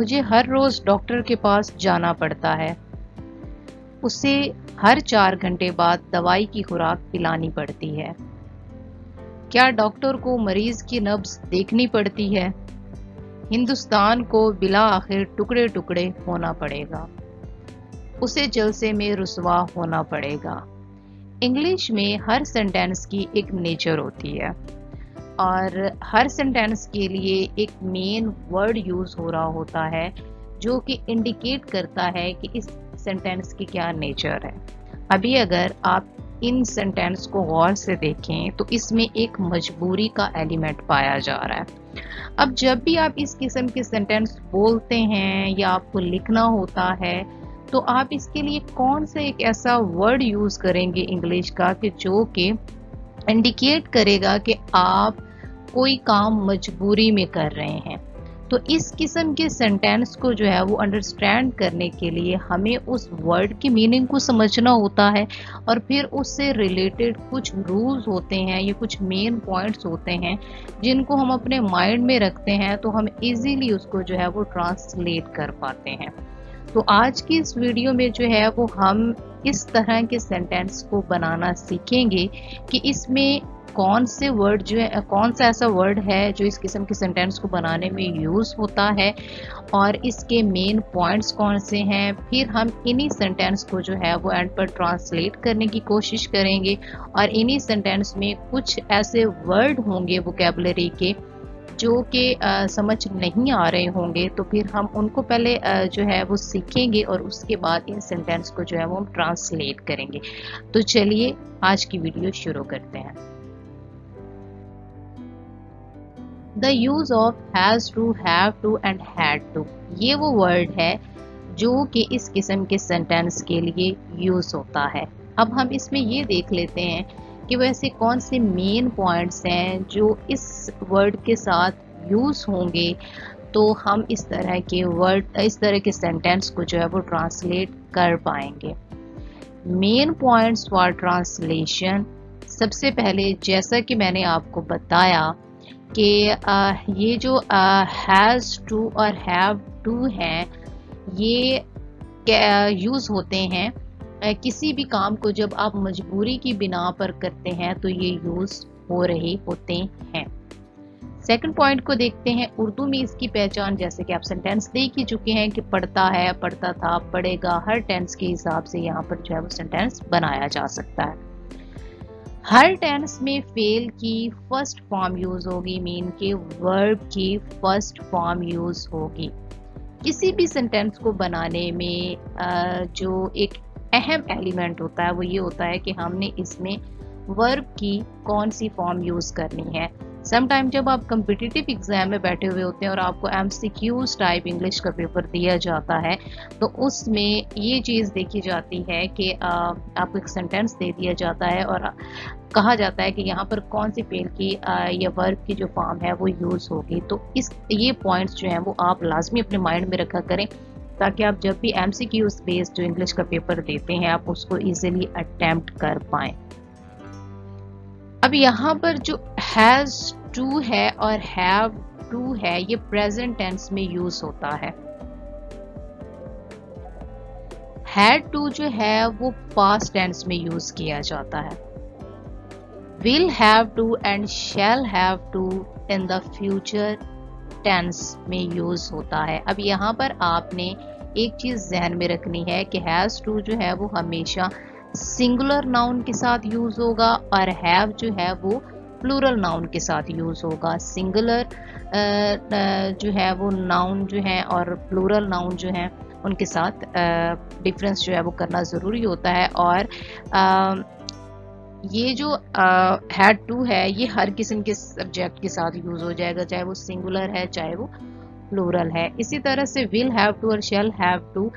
मुझे हर रोज डॉक्टर के पास जाना पड़ता है। उसे हर 4 घंटे बाद दवाई की खुराक पिलानी पड़ती है। क्या डॉक्टर को मरीज की नब्ज देखनी पड़ती है? हिंदुस्तान को बिला आखिर टुकड़े टुकड़े होना पड़ेगा। उसे जलसे में रुसवा होना पड़ेगा। इंग्लिश में हर सेंटेंस की एक नेचर होती है और हर सेंटेंस के लिए एक मेन वर्ड यूज हो रहा होता है जो कि इंडिकेट करता है कि इस सेंटेंस की क्या नेचर है। अभी अगर आप इन सेंटेंस को गौर से देखें तो इसमें एक मजबूरी का एलिमेंट पाया जा रहा है। अब जब भी आप इस किस्म के सेंटेंस बोलते हैं या आपको लिखना होता है तो आप इसके लिए कौन सा एक ऐसा वर्ड यूज करेंगे इंग्लिश का कि जो कि इंडिकेट करेगा कि आप कोई काम मजबूरी में कर रहे हैं। तो इस किस्म के सेंटेंस को जो है वो अंडरस्टैंड करने के लिए हमें उस वर्ड की मीनिंग को समझना होता है और फिर उससे रिलेटेड कुछ रूल्स होते हैं या कुछ मेन पॉइंट्स होते हैं जिनको हम अपने माइंड में रखते हैं तो हम इजीली उसको जो है वो ट्रांसलेट कर पाते हैं। तो आज की इस वीडियो में जो है वो हम इस तरह के सेंटेंस को बनाना सीखेंगे कि इसमें कौन से वर्ड जो है, कौन सा ऐसा वर्ड है जो इस किस्म के सेंटेंस को बनाने में यूज होता है और इसके मेन पॉइंट्स कौन से हैं। फिर हम इन्हीं सेंटेंस को जो है वो एंड पर ट्रांसलेट करने की कोशिश करेंगे और इन्हीं सेंटेंस में कुछ ऐसे वर्ड होंगे वोकैबुलरी के जो कि समझ नहीं आ रहे होंगे तो फिर हम उनको पहले जो है वो सीखेंगे और उसके बाद इन सेंटेंस को जो है वो हम ट्रांसलेट करेंगे। तो चलिए आज की वीडियो शुरू करते हैं। The use of has to, have to and had to, ये वो वर्ड है जो कि इस किस्म के सेंटेंस के लिए यूज होता है। अब हम इसमें ये देख लेते हैं कि वैसे कौन से मेन पॉइंट्स हैं जो इस वर्ड के साथ यूज होंगे तो हम इस तरह के वर्ड, इस तरह के सेंटेंस को जो है वो ट्रांसलेट कर पाएंगे। मेन पॉइंट्स फॉर ट्रांसलेशन, सबसे पहले जैसा कि मैंने आपको बताया कि ये जो हैज़ टू और हैव टू हैं ये यूज़ होते हैं किसी भी काम को जब आप मजबूरी की बिना पर करते हैं तो ये यूज हो रहे होते हैं। सेकंड पॉइंट को देखते हैं। उर्दू में इसकी पहचान, जैसे कि आप सेंटेंस देख ही चुके हैं कि पढ़ता है, पढ़ता था, पढ़ेगा, हर टेंस के हिसाब से यहाँ पर जो है वो सेंटेंस बनाया जा सकता है। हर टेंस में फेल की फर्स्ट फॉर्म यूज होगी, मीन के वर्ब की फर्स्ट फॉर्म यूज होगी। किसी भी सेंटेंस को बनाने में जो एक अहम एलिमेंट होता है वो ये होता है कि हमने इसमें वर्ब की कौन सी फॉर्म यूज करनी है। समटाइम जब आप कम्पिटिटिव एग्जाम में बैठे हुए होते हैं और आपको एमसीक्यूज टाइप इंग्लिश का पेपर दिया जाता है तो उसमें ये चीज़ देखी जाती है कि आपको एक सेंटेंस दे दिया जाता है और कहा जाता है कि यहाँ पर कौन सी फेल की या वर्ब की जो फॉर्म है वो यूज होगी। तो ये पॉइंट्स जो हैं वो आप लाजमी अपने माइंड में रखा करें ताकि आप जब भी एमसीक्यूज बेस्ड जो इंग्लिश का पेपर देते हैं आप उसको इजीली अटेम्प्ट कर पाएं। अब यहाँ पर जो हैज टू है और हैव टू है ये प्रेजेंट टेंस में यूज होता है। हैड टू जो है वो पास्ट टेंस में यूज किया जाता है। Will have to and shall have to in the future tense में यूज होता है। अब यहाँ पर आपने एक चीज ध्यान में रखनी है कि हैज टू जो है वो हमेशा सिंगुलर नाउन के साथ यूज होगा और हैव जो है वो प्लूरल नाउन के साथ यूज होगा। सिंगुलर जो है वो नाउन जो है और प्लूरल नाउन जो है उनके साथ डिफरेंस जो है वो करना ज़रूरी होता है। और ये जो हैड टू है ये हर किस्म के सब्जेक्ट के साथ यूज हो जाएगा, चाहे वो सिंगुलर है चाहे वो प्लूरल है। इसी तरह से विल हैव टू और shall have to,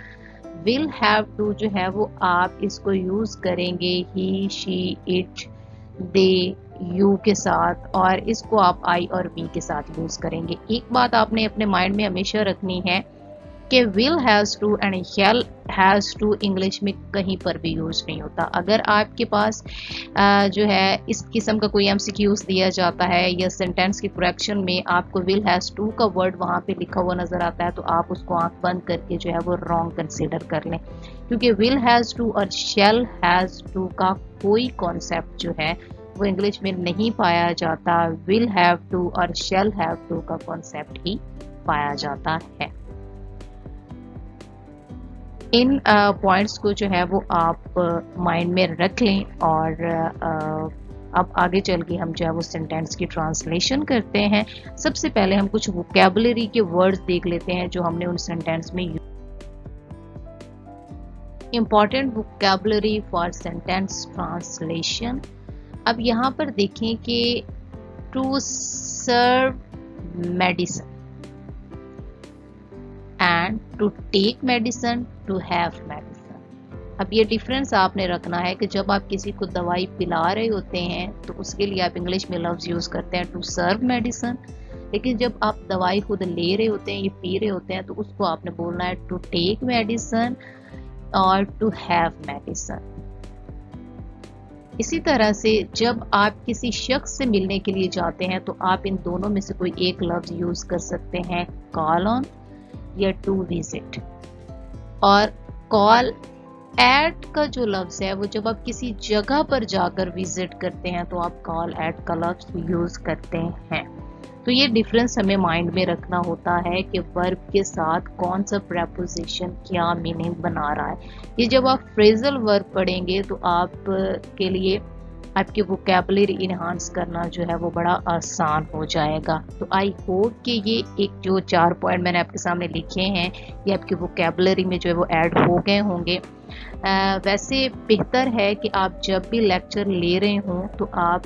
will have to जो है वो आप इसको यूज करेंगे he, she, it, they, you के साथ और इसको आप आई और वी के साथ यूज करेंगे। एक बात आपने अपने माइंड में हमेशा रखनी है कि will has to and shall has to English में कहीं पर भी यूज नहीं होता। अगर आपके पास जो है इस किस्म का कोई एमसीक्यूज दिया जाता है या सेंटेंस की करेक्शन में आपको विल हैज़ टू का वर्ड वहां पे लिखा हुआ नजर आता है, तो आप उसको आंख बंद करके जो है वो रॉन्ग कंसीडर कर लें, क्योंकि विल हैज़ टू और शैल हैज़ टू का कोई कॉन्सेप्ट जो है वो इंग्लिश में नहीं पाया जाता। विल हैव टू और शैल हैव टू का कॉन्सेप्ट ही पाया जाता है। इन पॉइंट्स को जो है वो आप माइंड में रख लें और अब आगे चल के हम जो है वो सेंटेंस की ट्रांसलेशन करते हैं। सबसे पहले हम कुछ वोकैबुलरी के वर्ड्स देख लेते हैं जो हमने उन सेंटेंस में important vocabulary for sentence translation. अब यहाँ पर देखें कि to serve medicine and to take medicine, to have medicine. अब ये डिफरेंस आपने रखना है कि जब आप किसी को दवाई पिला रहे होते हैं तो उसके लिए आप इंग्लिश में लफ्ज यूज करते हैं टू सर्व मेडिसिन, लेकिन जब आप दवाई खुद ले रहे होते हैं या पी रहे होते हैं तो उसको आपने बोलना है टू टेक मेडिसिन और टू हैव मेडिसिन। इसी तरह से जब आप किसी शख्स से मिलने के लिए जाते हैं तो आप इन दोनों में से कोई एक लफ्ज यूज कर सकते हैं, कॉल ऑन या टू विजिट। और कॉल एट का जो लफ्ज है वो जब आप किसी जगह पर जाकर विजिट करते हैं तो आप कॉल एट का लफ्ज यूज करते हैं। तो ये डिफरेंस हमें माइंड में रखना होता है कि वर्ब के साथ कौन सा प्रेपोजिशन क्या मीनिंग बना रहा है। ये जब आप फ्रेजल वर्ब पढ़ेंगे तो आप के लिए आपकी वोकैबुलरी इनहांस करना जो है वो बड़ा आसान हो जाएगा। तो आई होप कि ये एक जो 4 पॉइंट मैंने आपके सामने लिखे हैं ये आपकी वोकैबुलरी में जो है वो ऐड हो गए होंगे। वैसे बेहतर है कि आप जब भी लेक्चर ले रहे हों तो आप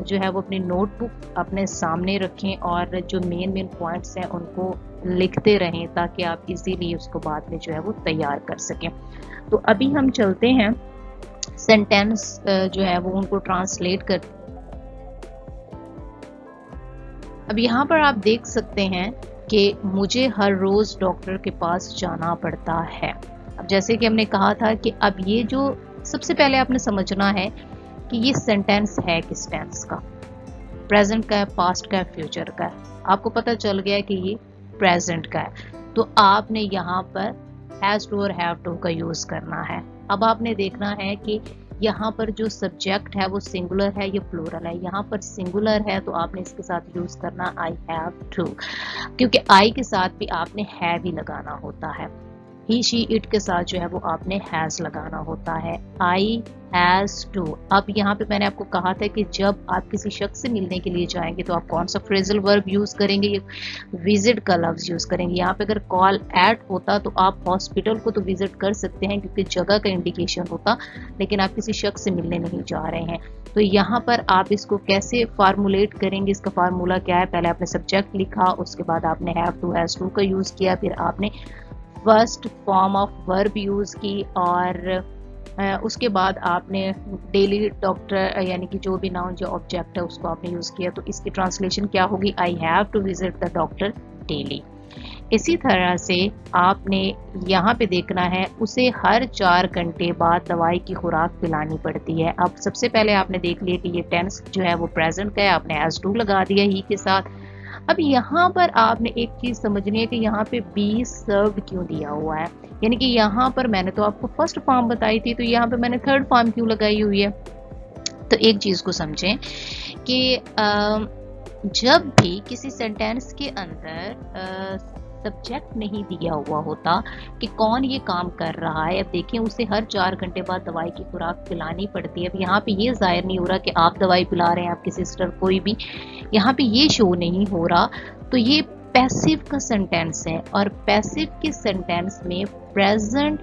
जो है वो अपनी नोटबुक अपने सामने रखें और जो मेन पॉइंट्स हैं उनको लिखते रहें ताकि आप इजीली उसको बाद में जो है वो तैयार कर सकें। तो अभी हम चलते हैं सेंटेंस जो है वो उनको ट्रांसलेट कर। अब यहाँ पर आप देख सकते हैं कि मुझे हर रोज डॉक्टर के पास जाना पड़ता है। अब जैसे कि हमने कहा था कि अब ये जो सबसे पहले आपने समझना है कि ये सेंटेंस है किस टेंस का, प्रेजेंट का है, पास्ट का है, फ्यूचर का है। आपको पता चल गया कि ये प्रेजेंट का है तो आपने यहाँ पर हैज टू और हैव टू का यूज करना है। अब आपने देखना है कि यहाँ पर जो सब्जेक्ट है वो सिंगुलर है या प्लूरल है। यहाँ पर सिंगुलर है तो आपने इसके साथ यूज करना आई हैव टू, क्योंकि आई के साथ भी आपने हैव ही लगाना होता है। ही शी इट के साथ जो है वो आपने हैज लगाना होता है, आई हैज टू। अब यहाँ पे मैंने आपको कहा था कि जब आप किसी शख्स से मिलने के लिए जाएंगे तो आप कौन सा फ्रेजल वर्ब यूज करेंगे, विजिट का लफ्ज यूज करेंगे। यहाँ पे अगर कॉल एट होता तो आप हॉस्पिटल को तो विजिट कर सकते हैं क्योंकि जगह का इंडिकेशन होता, लेकिन आप किसी शख्स से मिलने नहीं जा रहे हैं। तो यहाँ पर आप इसको कैसे फार्मूलेट करेंगे, इसका फार्मूला क्या है, पहले आपने सब्जेक्ट लिखा, उसके बाद आपने हैव टू हैज टू का यूज किया, फिर आपने first form of verb use की और उसके बाद आपने डेली डॉक्टर यानी कि जो भी नाउन जो ऑब्जेक्ट है उसको आपने यूज किया। तो इसकी ट्रांसलेशन क्या होगी, I have to visit the doctor daily. इसी तरह से आपने यहाँ पे देखना है उसे हर 4 घंटे बाद दवाई की खुराक पिलानी पड़ती है। अब सबसे पहले आपने देख लिया कि ये टेंस जो है वो प्रेजेंट का है, आपने हैज टू लगा दिया ही के साथ। अब यहाँ पर आपने एक चीज समझनी है कि यहाँ पे बी सर्व्ड क्यों दिया हुआ है, यानी कि यहाँ पर मैंने तो आपको फर्स्ट फॉर्म बताई थी तो यहाँ पे मैंने थर्ड फॉर्म क्यों लगाई हुई है। तो एक चीज को समझें कि जब भी किसी सेंटेंस के अंदर सब्जेक्ट नहीं दिया हुआ होता कि कौन ये काम कर रहा है, अब देखें उसे हर 4 घंटे बाद दवाई की खुराक पिलानी पड़ती है। अब यहाँ पे ये जाहिर नहीं हो रहा कि आप दवाई पिला रहे हैं, आपकी सिस्टर कोई भी, यहाँ पे ये शो नहीं हो रहा। तो ये पैसिव का सेंटेंस है और पैसिव के सेंटेंस में प्रेजेंट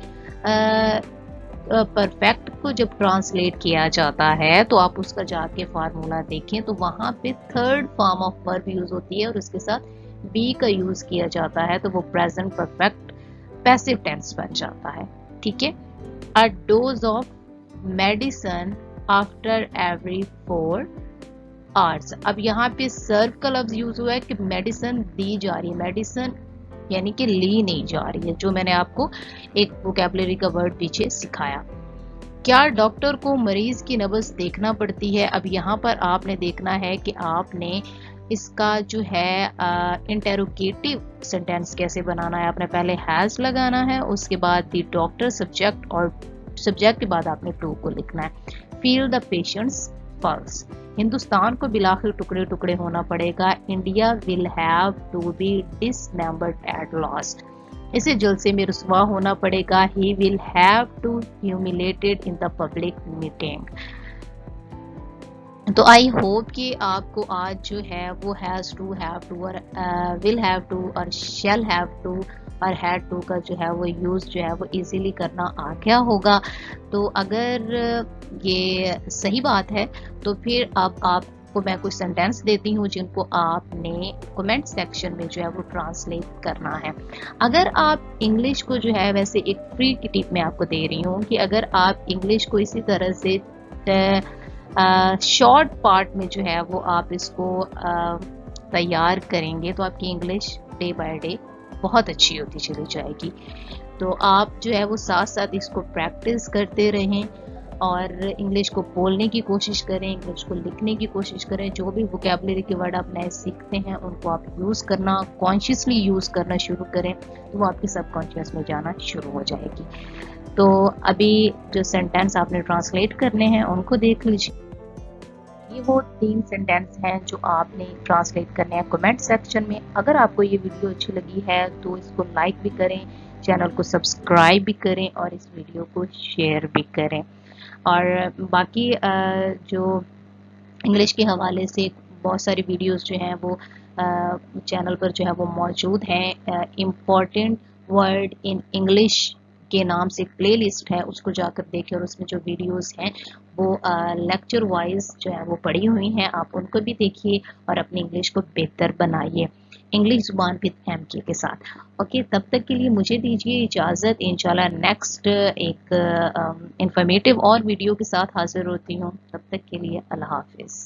परफेक्ट को जब ट्रांसलेट किया जाता है तो आप उसका जाके फार्मूला देखें तो वहां पे third form of verb use होती है और उसके साथ बी का यूज किया जाता है तो वो प्रेजेंट परफेक्ट पैसिव टेंस बन जाता है। ठीक है, अ dose of medicine after every 4 hours. अब यहाँ पे सर्व का लफ्ज यूज हुआ है कि मेडिसिन दी जा रही है, मेडिसिन यानी कि ली नहीं जा रही है, जो मैंने आपको एक वोकैबुलरी का वर्ड पीछे सिखाया। क्या डॉक्टर को मरीज की नब्ज देखना पड़ती है? अब यहाँ पर आपने देखना है कि आपने इसका जो है इंटेरोगेटिव सेंटेंस कैसे बनाना है। आपने पहले हैज लगाना है, उसके बाद द डॉक्टर सब्जेक्ट, और सब्जेक्ट के बाद आपने टू को लिखना है। Feel the patient's pulse. Hindustan को बिलाखिर टुकड़े टुकड़े होना पड़ेगा। India will have to be dismembered at last. इसे जलसे में रुसवा होना पड़ेगा। He will have to humiliated in the public meeting. तो आई होप कि आपको आज जो है वो हैज टू, हैव टू और विल हैव टू और शैल हैव टू और हैड टू का जो है वो यूज़ जो है वो इजीली करना आ गया होगा। तो अगर ये सही बात है तो फिर अब आपको मैं कुछ सेंटेंस देती हूँ जिनको आपने कमेंट सेक्शन में जो है वो ट्रांसलेट करना है। अगर आप इंग्लिश को जो है, वैसे एक फ्री की टिप मैं आपको दे रही हूँ कि अगर आप इंग्लिश को इसी तरह से शॉर्ट पार्ट में जो है वो आप इसको तैयार करेंगे तो आपकी इंग्लिश डे बाय डे बहुत अच्छी होती चली जाएगी। तो आप जो है वो साथ साथ इसको प्रैक्टिस करते रहें और इंग्लिश को बोलने की कोशिश करें, इंग्लिश को लिखने की कोशिश करें। जो भी वोकैबुलरी के वर्ड आप नए सीखते हैं उनको आप यूज़ करना, कॉन्शियसली यूज़ करना शुरू करें तो वो आपके सबकॉन्शियस में जाना शुरू हो जाएगी। तो अभी जो सेंटेंस आपने ट्रांसलेट करने हैं उनको देख लीजिए। ये वो 3 सेंटेंस हैं जो आपने ट्रांसलेट करने हैं कमेंट सेक्शन में। अगर आपको ये वीडियो अच्छी लगी है तो इसको लाइक भी करें, चैनल को सब्सक्राइब भी करें और इस वीडियो को शेयर भी करें। और बाकी जो इंग्लिश के हवाले से बहुत सारी वीडियोस जो हैं वो चैनल पर जो है वो मौजूद हैं। इम्पॉर्टेंट वर्ड इन इंग्लिश के नाम से प्लेलिस्ट है, उसको जाकर देखें और उसमें जो वीडियोस हैं वो लेक्चर वाइज जो है वो पड़ी हुई हैं, आप उनको भी देखिए और अपनी इंग्लिश को बेहतर बनाइए इंग्लिश जुबान विद एमके के साथ। ओके, तब तक के लिए मुझे दीजिए इजाज़त। इंशाल्लाह नेक्स्ट एक इंफॉर्मेटिव और वीडियो के साथ हाजिर होती हूँ। तब तक के लिए अल्लाह हाफिज़।